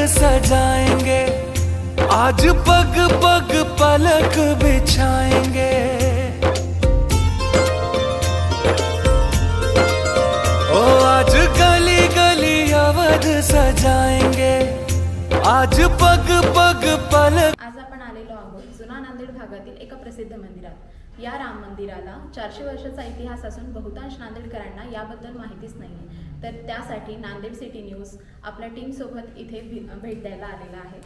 सजाएंगे, आज पग पग पलक बिछाएंगे। ओ आज गली गली अवध सजाएंगे, आज पग पग पलक। आज आपण आलेलो आहोत जुना नांदेड भागातील एका प्रसिद्ध मंदिरात। या राम मंदिराला 400 वर्षाचा इतिहास असून बहुतांश नांदेडकरांना याबद्दल माहितीच नाही। तर त्यासाठी नांदेड सिटी न्यूज आपल्या टीम सोबत इथे भेट द्यायला आलेला आहे।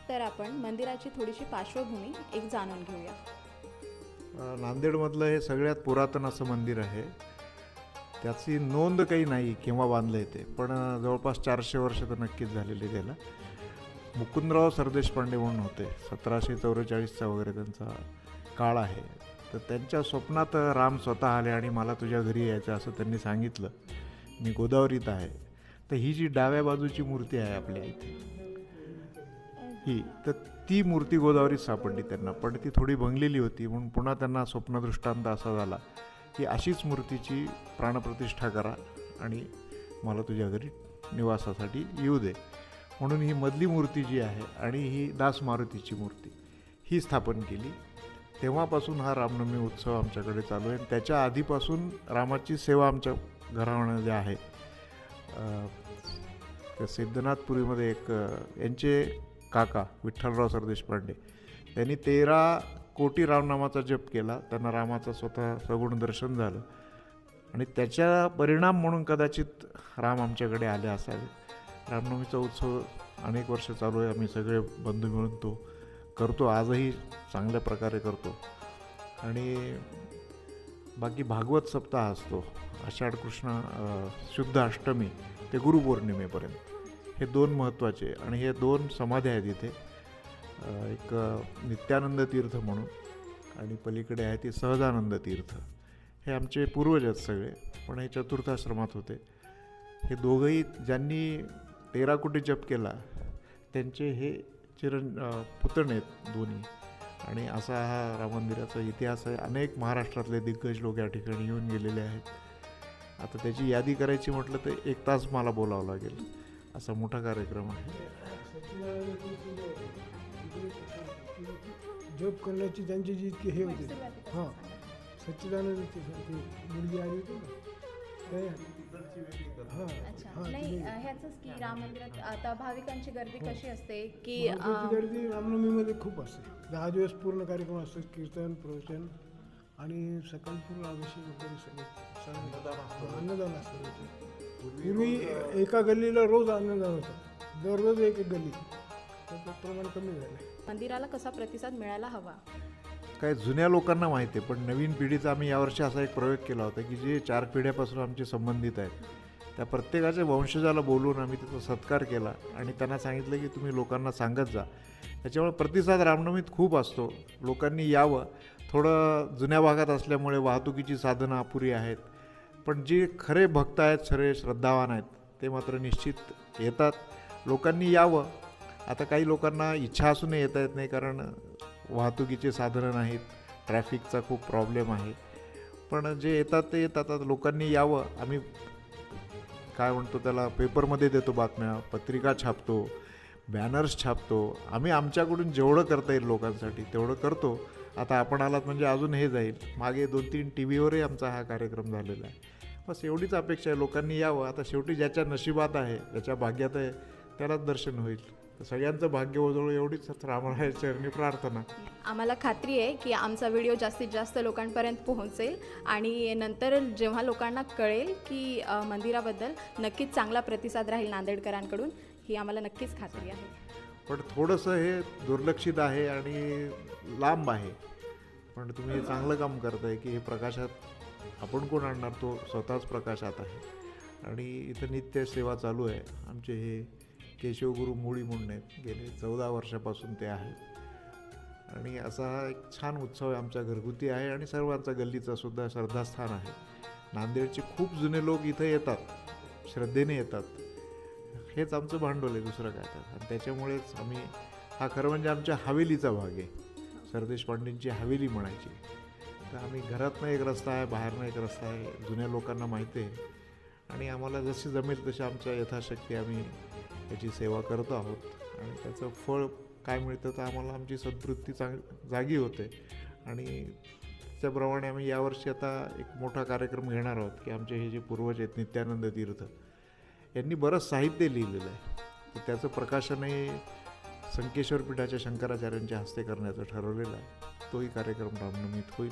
तर आपण मंदिराची थोडीशी पार्श्वभूमी एक जाणून घेऊया। नांदेडमधलं हे सगळ्यात पुरातन असं मंदिर आहे। त्याची नोंद काही नाही केव्हा बांधलं येते, पण जवळपास 400 वर्ष तर नक्कीच झालेली त्याला। मुकुंदराव सरदेशपांडे म्हणून होते, 1744चा वगैरे त्यांचा काळ आहे। तर त्यांच्या स्वप्नात राम स्वतः आले आणि मला तुझ्या घरी यायचं असं त्यांनी सांगितलं। मी गोदावरीत आहे। तर ही जी डाव्या बाजूची मूर्ती आहे आपल्या इथे, ही तर ती मूर्ती गोदावरीत सापडली त्यांना, पण ती थोडी भंगलेली होती। म्हणून पुन्हा त्यांना स्वप्नदृष्टांत असा झाला की अशीच मूर्तीची प्राणप्रतिष्ठा करा आणि मला तुझ्या घरी निवासासाठी येऊ दे। म्हणून ही मधली मूर्ती जी आहे आणि ही दास मारुतीची मूर्ती ही स्थापन केली। तेव्हापासून हा रामनवमी उत्सव आमच्याकडे चालू आहे। त्याच्या आधीपासून रामाची सेवा आमच्या घरामध्ये आहे। सिद्धनाथपुरीमध्ये एक यांचे काका विठ्ठलराव सरदेशपांडे त्यांनी 13 कोटी रामनामाचा जप केला। त्यांना रामाचं स्वतः सगुण दर्शन झालं आणि त्याचा परिणाम म्हणून कदाचित राम आमच्याकडे आले असावे। रामनवमीचा उत्सव अनेक वर्ष चालू आहे। आम्ही सगळे बंधू मिळून तो करतो, आजही चांगल्या प्रकारे करतो। आणि बाकी भागवत सप्ताह असतो, आषाढ कृष्ण शुद्ध अष्टमी ते गुरुपौर्णिमेपर्यंत। हे 2 महत्त्वाचे आणि हे 2 समाध्या आहेत इथे। एक नित्यानंद तीर्थ म्हणून आणि पलीकडे आहे ती सहजानंद तीर्थ। हे आमचे पूर्वज आहेत सगळे, पण हे चतुर्थाश्रमात होते। हे दोघंही ज्यांनी 13 कोटी जप केला त्यांचे हे पुतणे आहेत दोन्ही। आणि असा हा राम मंदिराचा इतिहास आहे। अनेक महाराष्ट्रातले दिग्गज लोक या ठिकाणी येऊन गेलेले आहेत। आता त्याची यादी करायची म्हटलं तर 1 तास मला बोलावं लागेल, असा मोठा कार्यक्रम आहे। जप करण्याची त्यांची जी इतकी हे होती, हां सच्चिदानंद मुलगी आली होती ना, नाही ह्याचंच की राम मंदिरात आता भाविकांची गर्दी कशी असते की गर्दी रामनवमीमध्ये खूप असते। 10 दिवस पूर्ण कार्यक्रम असतात, कीर्तन प्रवचन आणि सकाळी पूर्ण अभिषेक वगैरे सगळं अन्नदान असतं। पूर्वी एका गल्लीला रोज अन्नदान होतं, दररोज एक गल्ली, तर प्रमाण कमी झालं। मंदिराला कसा प्रतिसाद मिळायला हवा काय जुन्या लोकांना माहिती आहे, पण नवीन पिढीचा आम्ही यावर्षी असा एक प्रयोग केला होता की जे 4 पिढ्यापासून आमचे संबंधित आहेत त्या प्रत्येकाच्या वंशजाला बोलवून आम्ही त्याचा सत्कार केला आणि त्यांना सांगितलं की तुम्ही लोकांना सांगत जा। त्याच्यामुळे प्रतिसाद रामनवमीत खूप असतो, लोकांनी यावं। थोडं जुन्या भागात असल्यामुळे वाहतुकीची साधनं अपुरी आहेत, पण जे खरे भक्त आहेत, खरे श्रद्धावान आहेत ते मात्र निश्चित येतात। लोकांनी यावं। आता काही लोकांना इच्छा असूनही येता येत नाही, कारण वाहतुकीचे साधनं नाहीत, ट्रॅफिकचा खूप प्रॉब्लेम आहे। पण जे येतात ते येतात। आता लोकांनी यावं। आम्ही काय म्हणतो त्याला, पेपरमध्ये देतो बातम्या, पत्रिका छापतो, बॅनर्स छापतो। आम्ही आमच्याकडून जेवढं करता येईल लोकांसाठी तेवढं करतो। आता आपण आलात म्हणजे अजून हे जाईल। मागे 2-3 टीव्हीवरही आमचा हा कार्यक्रम झालेला आहे। बस एवढीच अपेक्षा आहे, लोकांनी यावं। आता शेवटी ज्याच्या नशिबात आहे, ज्याच्या भाग्यात आहे त्यालाच दर्शन होईल। सगळ्यांचं भाग्य उजळो एवढीच रामराया चरणी प्रार्थना। आम्हाला खात्री आहे की आमचा व्हिडिओ जास्तीत जास्त लोकांपर्यंत पोहोचेल आणि नंतर जेव्हा लोकांना कळेल की मंदिराबद्दल नक्कीच चांगला प्रतिसाद राहील नांदेडकरांकडून, ही आम्हाला नक्कीच खात्री आहे। पण थोडंसं हे दुर्लक्षित आहे आणि लांब आहे, पण तुम्ही हे चांगलं काम करताय की हे प्रकाशात आपण कोण आणणार, तो स्वतःच प्रकाशात आहे। आणि इथं नित्य सेवा चालू आहे। आमचे हे केशवगुरू मुळी म्हणून आहेत, गेले 14 वर्षापासून ते आहेत। आणि असा हा एक छान उत्सव आहे, आमचा घरगुती आहे आणि सर्वांचा गल्लीचा सुद्धा श्रद्धास्थान आहे। नांदेडचे खूप जुने लोक इथं येतात, श्रद्धेने येतात। हेच आमचं भांडवल आहे, दुसरं काय तर। आणि त्याच्यामुळेच आम्ही हा खरं म्हणजे आमच्या हवेलीचा भाग आहे, सरदेशपांडेंची हवेली म्हणायची। तर आम्ही घरातनं एक रस्ता आहे, बाहेरनं एक रस्ता आहे, जुन्या लोकांना माहिती आहे आणि आम्हाला जशी जमेल तशी आमच्या यथाशक्ती आम्ही याची सेवा करतो आहोत। आणि त्याचं फळ काय मिळतं तर आम्हाला आमची सद्वृत्ती जागी होते. आणि त्याप्रमाणे आम्ही यावर्षी आता एक मोठा कार्यक्रम घेणार आहोत की आमचे हे जे पूर्वज आहेत नित्यानंद तीर्थ यांनी बरंच साहित्य लिहिलेलं आहे, तर त्याचं प्रकाशनही संकेश्वर पीठाच्या शंकराचार्यांच्या हस्ते करण्याचं ठरवलेलं आहे. तोही कार्यक्रम रामनवमीत होईल.